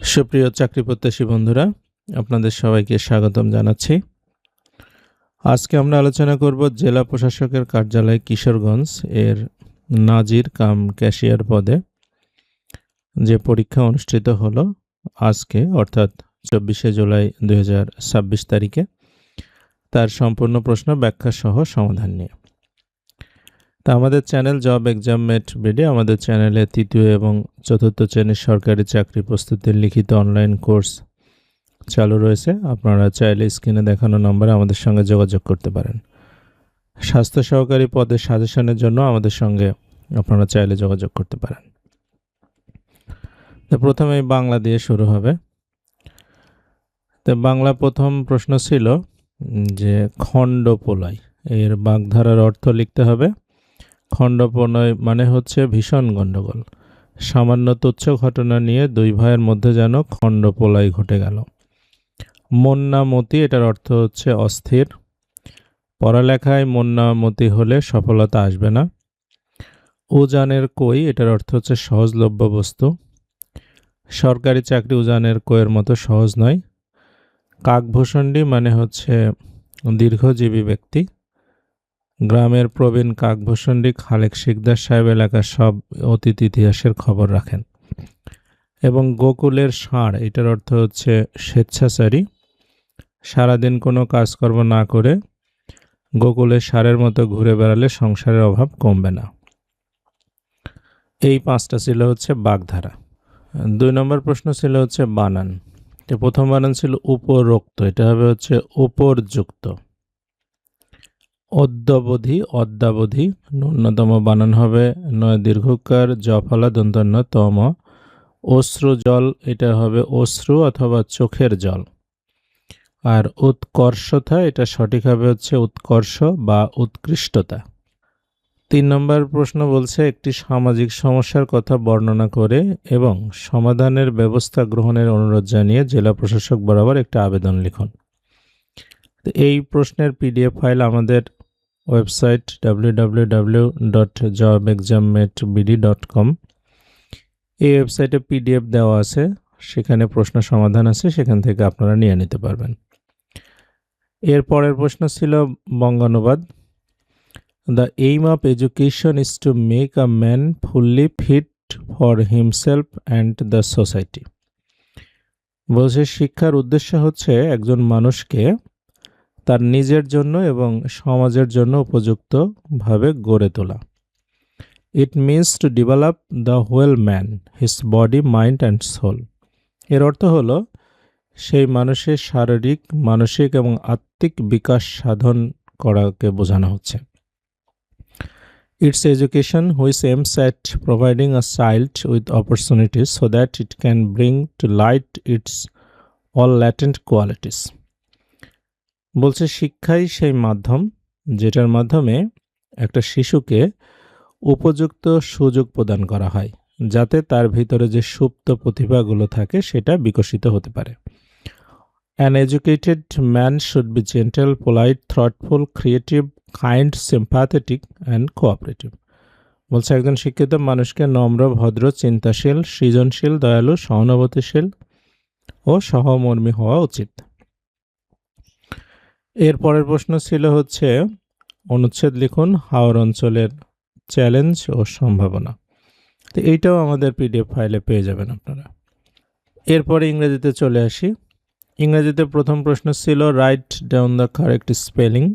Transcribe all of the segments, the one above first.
সুপ্রিয় চাকরি প্রত্যাশী বন্ধুরা, আপনাদের সবাইকে স্বাগতম জানাচ্ছি। আজকে আমরা আলোচনা করব জেলা প্রশাসকের কার্যালয় কিশোরগঞ্জ এর নাজির কাম ক্যাশিয়ার পদে যে পরীক্ষা অনুষ্ঠিত হলো আজকে অর্থাৎ 24শে জুলাই 2026 তারিখে, তার সম্পূর্ণ প্রশ্ন ব্যাখ্যা সহ সমাধান নিয়ে। তা আমাদের channel job exam mate BD, আমাদের চ্যানেলে তৃতীয় এবং চতুর্থ শ্রেণীর সরকারি চাকরি প্রস্তুতির লিখিত অনলাইন কোর্স চালু রয়েছে। আপনারা চাইলে স্ক্রিনে দেখানো নম্বরে আমাদের সঙ্গে যোগাযোগ করতে পারেন। স্বাস্থ্য সহকারী পদের সাজেশনের জন্য আমাদের সঙ্গে আপনারা চাইলে যোগাযোগ করতে পারেন। তো প্রথমেই বাংলা দিয়ে শুরু হবে। তো বাংলা প্রথম প্রশ্ন ছিল যে খণ্ডপ্রলয় এর বাগধারার অর্থ লিখতে হবে। খণ্ডপ্রলয় মানে হচ্ছে ভীষণ গণ্ডগোল, সামান্য তুচ্ছ ঘটনা নিয়ে দুই ভাইয়ের মধ্যে যেন খণ্ডপ্রলয় ঘটে গেল। মন্নামতি এটার অর্থ হচ্ছে অস্থির, পড়ালেখায় মন্নামতি হলে সফলতা আসবে না। উজানের কই এটার অর্থ হচ্ছে সহজলভ্য বস্তু, সরকারি চাকরি উজানের কইয়ের মতো সহজ নয়। কাকভূষণ্ডী মানে হচ্ছে দীর্ঘজীবী ব্যক্তি। গ্রামের প্রবীণ কাকভূষণ্ডী খালেক শিকদার সাহেব এলাকার সব অতীত ইতিহাসের খবর রাখেন। এবং গোকুলের ষাঁড় এটার অর্থ হচ্ছে স্বেচ্ছাচারী, সারাদিন কোনো কাজকর্ম না করে গোকুলের ষাঁড়ের মতো ঘুরে বেড়ালে সংসারের অভাব কমবে না। এই পাঁচটা ছিল হচ্ছে বাগধারা। 2 নম্বর প্রশ্ন ছিল হচ্ছে বানান। প্রথম বানান ছিল উপরোক্ত, এটা হবে হচ্ছে উপরযুক্ত। অদ্যাবধি অদ্যাবধি ন্যূনতম বানান হবে নয় দীর্ঘকার জফলা দন্তন্য তম। অশ্রু জল এটা হবে অশ্রু অথবা চোখের জল। আর উৎকর্ষতা এটা সঠিক হবে হচ্ছে উৎকর্ষ বা উৎকৃষ্টতা। 3 নম্বর প্রশ্ন বলছে একটি সামাজিক সমস্যার কথা বর্ণনা করে এবং সমাধানের ব্যবস্থা গ্রহণের অনুরোধ জানিয়ে জেলা প্রশাসক বরাবর একটা আবেদন লিখুন। এই প্রশ্নের পিডিএফ ফাইল আমাদের ওয়েবসাইট www.jobexammatebd.com, এই ওয়েবসাইটে পিডিএফ দেওয়া আছে, সেখানে প্রশ্ন সমাধান আছে, সেখান থেকে আপনারা নিয়ে নিতে পারবেন। এর পরের প্রশ্ন ছিল বঙ্গানুবাদ। The aim of education is to make a man fully fit for himself and the society. বলছে শিক্ষার উদ্দেশ্য হচ্ছে একজন মানুষকে তার নিজের জন্য এবং সমাজের জন্য উপযুক্তভাবে গড়ে তোলা। It means to develop the whole man, his body, mind and soul. এর অর্থ হলো সেই মানুষের শারীরিক, মানসিক এবং আত্মিক বিকাশ সাধন করাকে বোঝানো হচ্ছে। It's education which aims at providing a child with opportunities so that it can bring to light its all latent qualities. বলছে শিক্ষাই সেই মাধ্যম যেটার মাধ্যমে একটা শিশুকে উপযুক্ত সুযোগ প্রদান করা হয় যাতে তার ভিতরে যে সুপ্ত প্রতিভাগুলো থাকে সেটা বিকশিত হতে পারে। An educated man should be gentle, polite, thoughtful, creative, kind, sympathetic and cooperative. বলছে একজন শিক্ষিত মানুষকে নম্র, ভদ্র, চিন্তাশীল, সৃজনশীল, দয়ালু, সহানুভূতিশীল ও সহমর্মী হওয়া উচিত। এর পরের প্রশ্ন ছিল হচ্ছে অনুচ্ছেদ লিখুন হাওর অঞ্চলের চ্যালেঞ্জ ও সম্ভাবনা। তো এইটাও আমাদের পিডিএফ ফাইলে পেয়ে যাবেন আপনারা। এরপরে ইংরেজিতে চলে আসি। ইংরেজিতে প্রথম প্রশ্ন ছিল write down the correct spelling.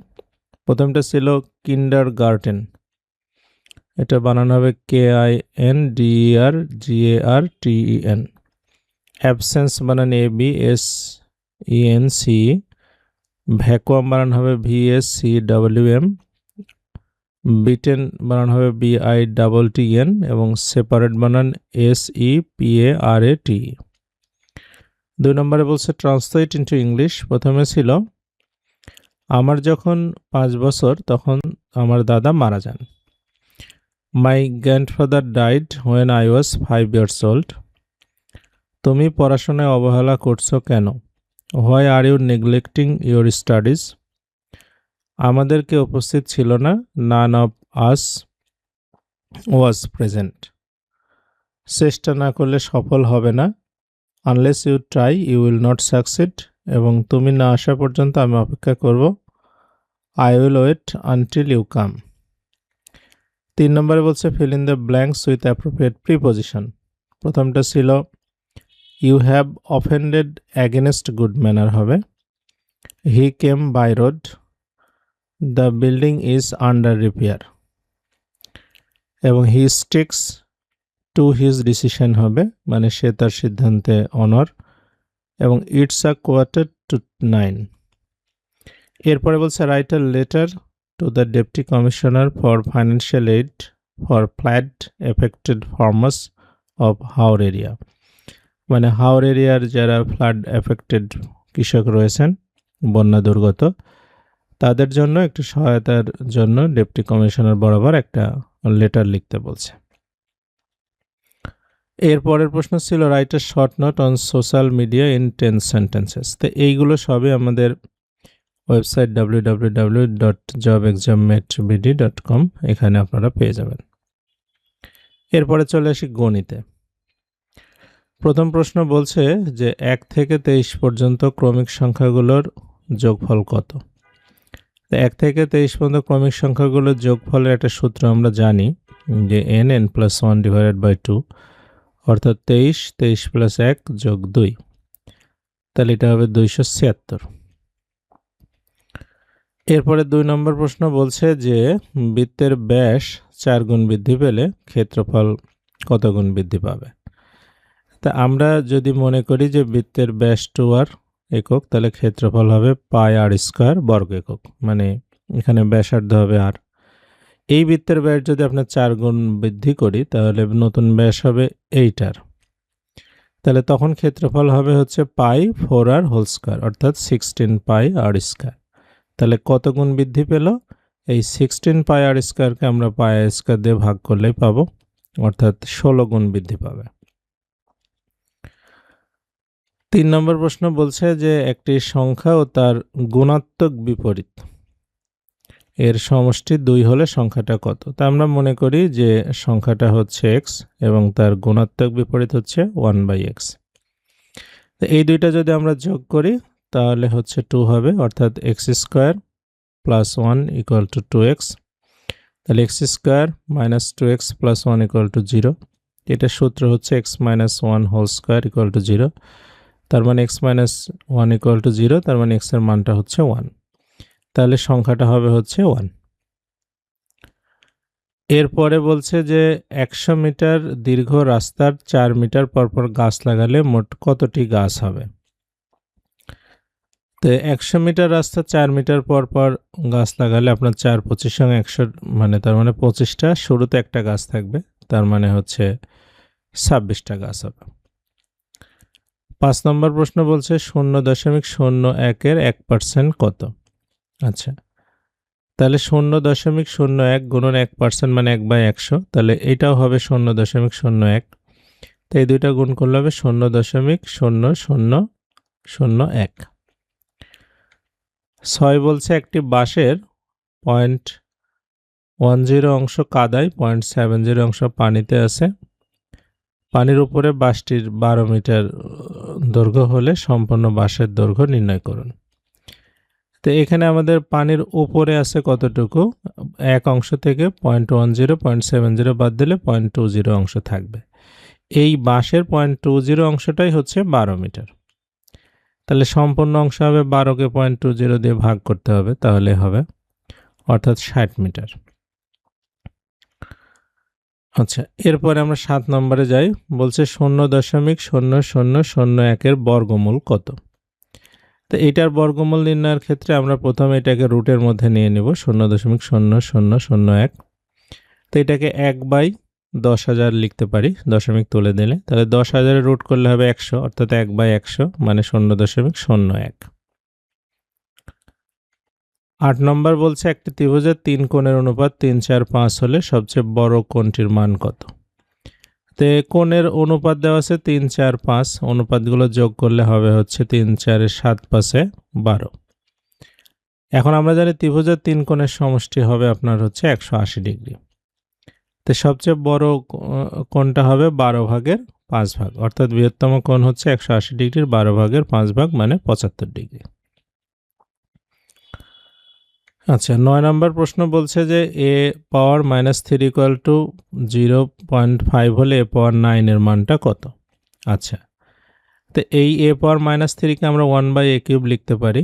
প্রথমটা ছিল কিন্ডারগার্টেন, এটা বানানো হবে KINDERGARTEN। অ্যাবসেন্স বানান ABSENC। ভ্যাকুয়াম বানান হবে VACWM। বিটেন বানান হবে BITTEN এবং সেপারেট বানান SEPARATE। 2 নম্বরে বলছে ট্রান্সলেট ইনটু ইংলিশ। প্রথমে ছিল আমার যখন 5 বছর তখন আমার দাদা মারা যান। My grandfather died when I was 5 years old। তুমি পড়াশোনায় অবহেলা করছো কেন? Why are you neglecting your studies? আমাদের কেউ উপস্থিত ছিল না। None of us was present. চেষ্টা না করলে সফল হবে না। Unless you try you will not succeed, এবং তুমি না আসা পর্যন্ত আমি অপেক্ষা করব, I will wait until you come. 3 নম্বরে বলছে fill in the blanks with appropriate preposition. প্রথমটা ছিল you have offended against good manner হবে, he came by road, the building is under repair, এবং he sticks to his decision হবে, মানে সে তার সিদ্ধান্তে অনর, এবং ইটস আ কোয়ার্টার টু 9। এরপরে বলছে write a letter to the deputy commissioner for financial aid for flood affected farmers of Haor area, মানে হাওর এরিয়ার যারা ফ্লাড এফেক্টেড কৃষক রয়েছেন, বন্যা দুর্গত, তাদের জন্য একটু সহায়তার জন্য ডেপুটি কমিশনার বরাবর একটা লেটার লিখতে বলছে। এরপরের প্রশ্ন ছিল write a short note on social media in 10 sentences. তো এইগুলো সবই আমাদের ওয়েবসাইট www.jobexambetbd.com, এখানে আপনারা পেয়ে যাবেন। এরপরে চলে আসি গণিতে। প্রথম প্রশ্ন বলছে যে 1 থেকে 23 পর্যন্ত ক্রমিক সংখ্যাগুলোর যোগফল কত। 1 থেকে 23 পর্যন্ত ক্রমিক সংখ্যাগুলোর যোগফলের একটা সূত্র আমরা জানি যে n+1/2, অর্থাৎ 23 + 1 + 2, তাহলে এটা হবে 276। এরপরে 2 নম্বর প্রশ্ন বলছে যে বৃত্তের ব্যাস 4 গুণ বৃদ্ধি পেলে ক্ষেত্রফল কত গুণ বৃদ্ধি পাবে। তা আমরা যদি মনে করি যে বৃত্তের ব্যাস 2r একক, তাহলে ক্ষেত্রফল হবে πr² বর্গ একক, মানে এখানে ব্যাসার্ধ হবে r। এই বৃত্তের ব্যাস যদি আমরা 4 গুণ বৃদ্ধি করি তাহলে নতুন ব্যাস হবে 8r, তাহলে তখন ক্ষেত্রফল হবে হচ্ছে π4r², অর্থাৎ 16πr²। তাহলে কত গুণ বৃদ্ধি পেল, এই 16πr²কে আমরা πr² দিয়ে ভাগ করলেই পাবো, অর্থাৎ 16 গুণ বৃদ্ধি পাবে। 3 নম্বর প্রশ্ন বলছে যে একটি সংখ্যা ও তার গুণাত্মক বিপরীত এর সমষ্টি 2 হলে সংখ্যাটা কত। তা আমরা মনে করি যে সংখ্যাটা হচ্ছে x এবং তার গুণাত্মক বিপরীত হচ্ছে 1/x। তো এই দুইটা যদি আমরা যোগ করি তাহলে হচ্ছে 2 হবে, অর্থাৎ x² + 1 = 2x, তাহলে x² - 2x + 1 = 0। এটা সূত্র হচ্ছে x - 1² = 0, তার মানে x - 1 = 0, তার মানে x এর মানটা হচ্ছে 1, তাহলে সংখ্যাটা হবে হচ্ছে 1। এরপরে বলছে যে 100 মিটার দীর্ঘ রাস্তার 4 মিটার পরপর গাছ লাগালে মোট কতটি গাছ হবে। তো 100 মিটার রাস্তা 4 মিটার পরপর গাছ লাগালে আপনার 4 25 সঙ্গে 100, মানে তার মানে 25টা, শুরুতে একটা গাছ থাকবে, তার মানে হচ্ছে 26টা গাছ হবে। 5 নম্বর প্রশ্ন বলছে 0.01 এর 1% কত। আচ্ছা, তাহলে 0.01 গুণন 1% মানে 1/100, তাহলে এটাও হবে 0.01, তো এই দুইটা গুণ করলে হবে 0.0001। 6 বলছে একটি বাঁশের 0.10 অংশ কাদায়, 0.70 অংশ পানিতে আছে। পানির উপরে বাঁশটির 12 মিটার দৈর্ঘ্য হলে সম্পূর্ণ বাঁশের দৈর্ঘ্য নির্ণয় করুন। তো এখানে আমাদের পানির উপরে আছে কতটুকু, এক অংশ থেকে 0.10 0.70 বাদ দিলে 0.20 অংশ থাকবে। এই বাঁশের 0.20 অংশটাই হচ্ছে 12 মিটার, তাহলে সম্পূর্ণ অংশ হবে 12কে 0.20 দিয়ে ভাগ করতে হবে, তাহলে হবে, অর্থাৎ 60 মিটার। আচ্ছা, এরপরে আমরা 7 নম্বরে যাই। বলছে 0.0001 এর বর্গমূল কত। তো এটার বর্গমূল নির্ণয়ের ক্ষেত্রে আমরা প্রথমে এটাকে রুটের মধ্যে নিয়ে নেব 0.0001। তো এটাকে 1/10,000 লিখতে পারি, দশমিক তুলে দিলে, তাহলে 10,000 রুট করলে হবে 100, অর্থাৎ 1/100 মানে 0.01। 8 নম্বর বলছে একটি ত্রিভুজের 3 কোণের অনুপাত 3, 4, 5 হলে সবচেয়ে বড় কোণটির মান কত। তো কোণের অনুপাত দেওয়া আছে 3, 4, 5, অনুপাতগুলো যোগ করলে হবে হচ্ছে 3, 4, 7, 5, 12। এখন আমরা জানি ত্রিভুজের 3 কোণের সমষ্টি হবে আপনার হচ্ছে 180 ডিগ্রি। তো সবচেয়ে বড় কোণটা হবে 12/5, 5 ভাগ, অর্থাৎ বৃহত্তম কোণ হচ্ছে 180 ডিগ্রির 12 ভাগের 5 ভাগ মানে 75 ডিগ্রি। আচ্ছা, 9 নম্বর প্রশ্ন বলছে যে a পাওয়ার -3 ইকুয়াল টু 0.5 হলে a পাওয়ার 9 এর মানটা কত? আচ্ছা, তো এই a পাওয়ার -3 কে আমরা 1/a³ লিখতে পারি,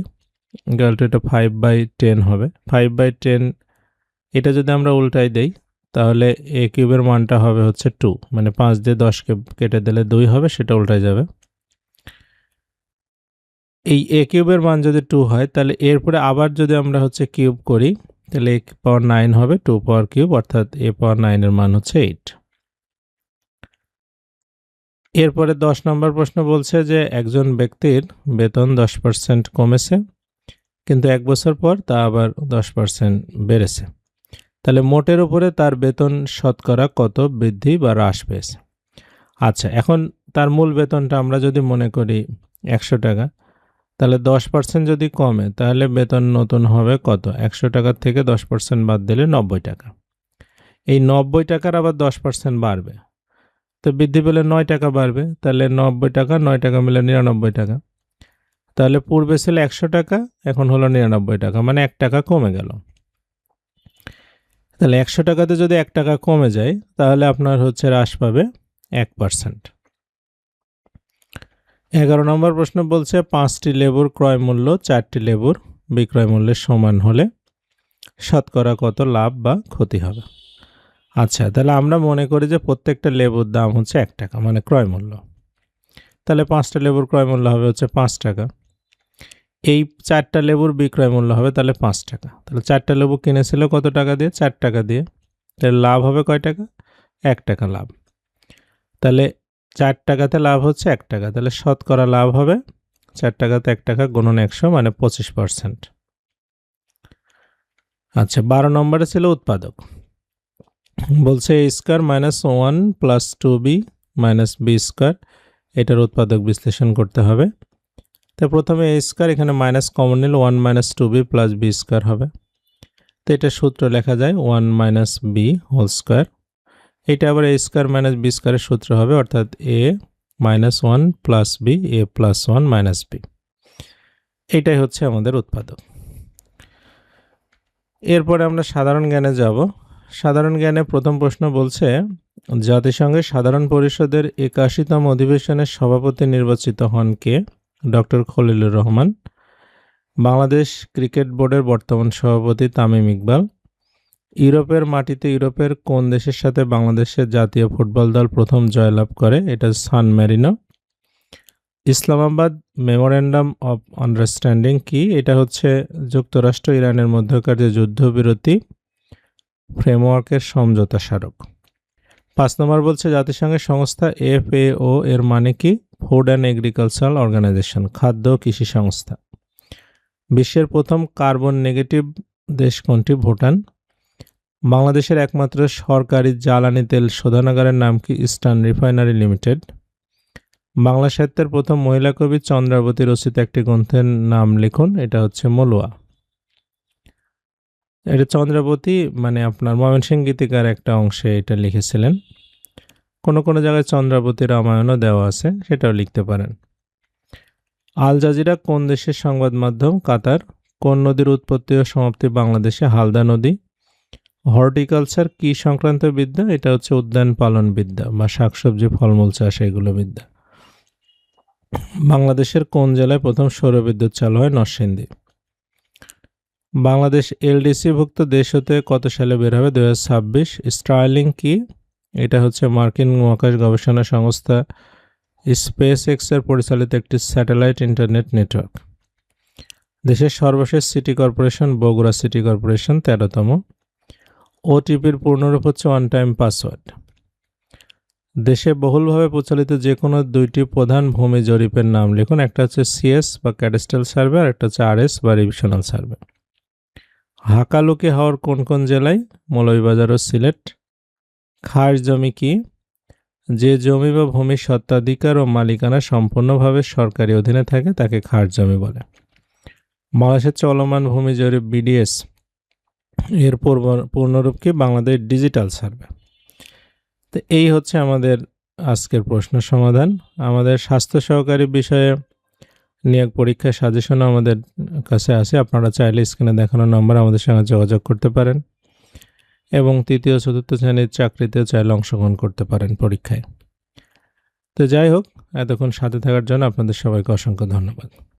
ইকুয়াল টু এটা 5/10 হবে। 5/10 এটা যদি আমরা উল্টাই দেই তাহলে a³ এর মানটা হবে হচ্ছে 2, মানে 5 দিয়ে 10কে কেটে দিলে 2 হবে, সেটা উল্টাই যাবে। এই a³ এর মান যদি 2 হয় তাহলে এরপরে আবার যদি আমরা হচ্ছে কিউব করি তাহলে a পাওয়ার 9 হবে 2 পাওয়ার কিউব, অর্থাৎ a পাওয়ার 9 এর মান হচ্ছে 8। এরপরে 10 নম্বর প্রশ্ন বলছে যে একজন ব্যক্তির বেতন 10% কমেছে, কিন্তু 1 বছর পর তা আবার 10% বেড়েছে। তাহলে মোটের উপরে তার বেতন শতকরা কত বৃদ্ধি বা হ্রাস পেয়েছে? আচ্ছা, এখন তার মূল বেতনটা আমরা যদি মনে করি 100 টাকা, তাহলে 10% যদি কমে তাহলে বেতন নতুন হবে কত? 100 টাকার থেকে 10% বাদ দিলে 90 টাকা। এই 90 টাকার আবার 10% বাড়বে, তো বৃদ্ধি পেলে 9 টাকা বাড়বে, তাহলে 90 টাকা 9 টাকা মিলে 99 টাকা। তাহলে পূর্বে ছিল 100 টাকা, এখন হলো 99 টাকা, মানে 1 টাকা কমে গেল। তাহলে 100 টাকাতে যদি 1 টাকা কমে যায় তাহলে আপনার হচ্ছে হ্রাস পাবে 1%। 11 নম্বর প্রশ্ন বলছে 5টি লেবুর ক্রয় মূল্য 4টি লেবুর বিক্রয় মূল্যের সমান হলে শতকরা কত লাভ বা ক্ষতি হবে? আচ্ছা, তাহলে আমরা মনে করি যে প্রত্যেকটা লেবুর দাম হচ্ছে 1 টাকা, মানে ক্রয় মূল্য। তাহলে 5টা লেবুর ক্রয় মূল্য হবে হচ্ছে 5 টাকা। এই 4টা লেবুর বিক্রয় মূল্য হবে তাহলে 5 টাকা। তাহলে 4টা লেবু কিনেছিল কত টাকা দিয়ে? 4 টাকা দিয়ে। তাহলে লাভ হবে কয় টাকা? 1 টাকা লাভ। তাহলে 4 টাকাতে লাভ হচ্ছে 1 টাকা, তাহলে শতকরা লাভ হবে 4 টাকাতে 1 টাকা গুণন 100 মানে 25%। আচ্ছা, 12 নম্বরে ছিল উৎপাদক। বলছে a square minus 1 plus 2b minus b square, এটার উৎপাদক বিশ্লেষণ করতে হবে। তো প্রথমে a স্কয়ার, এখানে মাইনাস কমন নিলে 1 minus 2b plus b square হবে। তো এটা সূত্র লেখা যায় 1 মাইনাস b হোল স্কয়ার। এটা আবার a স্কয়ার মাইনাস b স্কয়ারের সূত্র হবে, অর্থাৎ a minus 1 plus b a plus 1 minus b। এটাই হচ্ছে আমাদের উৎপাদক। এরপরে আমরা সাধারণ জ্ঞানে যাব। সাধারণ জ্ঞানে প্রথম প্রশ্ন বলছে জাতিসংঘের সাধারণ পরিষদের 81তম অধিবেশনের সভাপতি নির্বাচিত হন কে? ডক্টর খলিলুর রহমান। বাংলাদেশ ক্রিকেট বোর্ডের বর্তমান সভাপতি তামিম ইকবাল। ইউরোপের মাটিতে ইউরোপের কোন দেশের সাথে বাংলাদেশের জাতীয় ফুটবল দল প্রথম জয়লাভ করে? এটা San Marino. Islamabad memorandum of understanding কি? এটা হচ্ছে যুক্তরাষ্ট্র ইরানের মধ্যকার যে যুদ্ধবিরতি ফ্রেমওয়ার্কের সমঝোতা স্মারক। 5 নম্বর বলছে জাতিসংঘের সংস্থা FAO এর মানে কি? ফুড অ্যান্ড এগ্রিকালচারাল অর্গানাইজেশন, খাদ্য ও কৃষি সংস্থা। বিশ্বের প্রথম কার্বন নেগেটিভ দেশ কোনটি? ভুটান। বাংলাদেশের একমাত্র সরকারি জ্বালানি তেল শোধনাগারের নাম কি? Eastern refinery limited. বাংলা সাহিত্যের প্রথম মহিলা কবি চন্দ্রাবতী রচিত একটি গ্রন্থের নাম লিখুন। এটা হচ্ছে মলুয়া। এটা চন্দ্রাবতী মানে আপনার ময়মনসিংহ গীতিকার একটা অংশে এটা লিখেছিলেন। কোনো কোনো জায়গায় চন্দ্রাবতী রামায়ণও দেওয়া আছে, সেটাও লিখতে পারেন। আল জাজিরা কোন দেশের সংবাদ মাধ্যম? কাতার। কোন নদীর উৎপত্তি ও সমাপ্তি বাংলাদেশে? হালদা নদী। হর্টিকালচার কি সংক্রান্ত বিদ্যা? এটা হচ্ছে উদ্যান পালন বিদ্যা বা শাকসবজি ফলমূল চাষ, এগুলো বিদ্যা। বাংলাদেশের কোন জেলায় প্রথম সৌরবিদ্যুৎ চালু হয়? নরসিংদী। বাংলাদেশ LDC-ভুক্ত দেশ হতে কত সালে বের হবে? 2026। স্টারলিং কি? এটা হচ্ছে মার্কিন মহাকাশ গবেষণা সংস্থা স্পেস এক্সের পরিচালিত একটি স্যাটেলাইট ইন্টারনেট নেটওয়ার্ক। দেশের সর্বশেষ city corporation Bogura city corporation, 13তম। OTPর পূর্ণরূপ হচ্ছে ওয়ান টাইম পাসওয়ার্ড। দেশে বহুলভাবে প্রচলিত যে কোনো 2টি প্রধান ভূমি জরিপের নাম লিখুন। একটা হচ্ছে CS বা ক্যাডাস্ট্রাল সার্ভে, আর একটা হচ্ছে RS বা রিভিশনাল সার্ভে। হাকালুকি হাওর কোন কোন জেলায়? মৌলভীবাজার ও সিলেট। খাস জমি কি? যে জমি বা ভূমির স্বত্বাধিকার ও মালিকানা সম্পূর্ণভাবে সরকারি অধীনে থাকে তাকে খাস জমি বলে। বাংলাদেশের চলমান ভূমি জরিপ BDS এর পূর্ণরূপ কি? Bangladesh digital survey. তো এই হচ্ছে আমাদের আজকের প্রশ্ন সমাধান। আমাদের স্বাস্থ্য সহকারী বিষয়ে নিয়োগ পরীক্ষার সাজেশনও আমাদের কাছে আছে। আপনারা চাইলে স্ক্রিনে দেখানো নম্বরে আমাদের সঙ্গে যোগাযোগ করতে পারেন এবং তৃতীয় চতুর্থ শ্রেণীর চাকরিতেও চাইলে অংশগ্রহণ করতে পারেন পরীক্ষায়। তো যাই হোক, এতক্ষণ সাথে থাকার জন্য আপনাদের সবাইকে অসংখ্য ধন্যবাদ।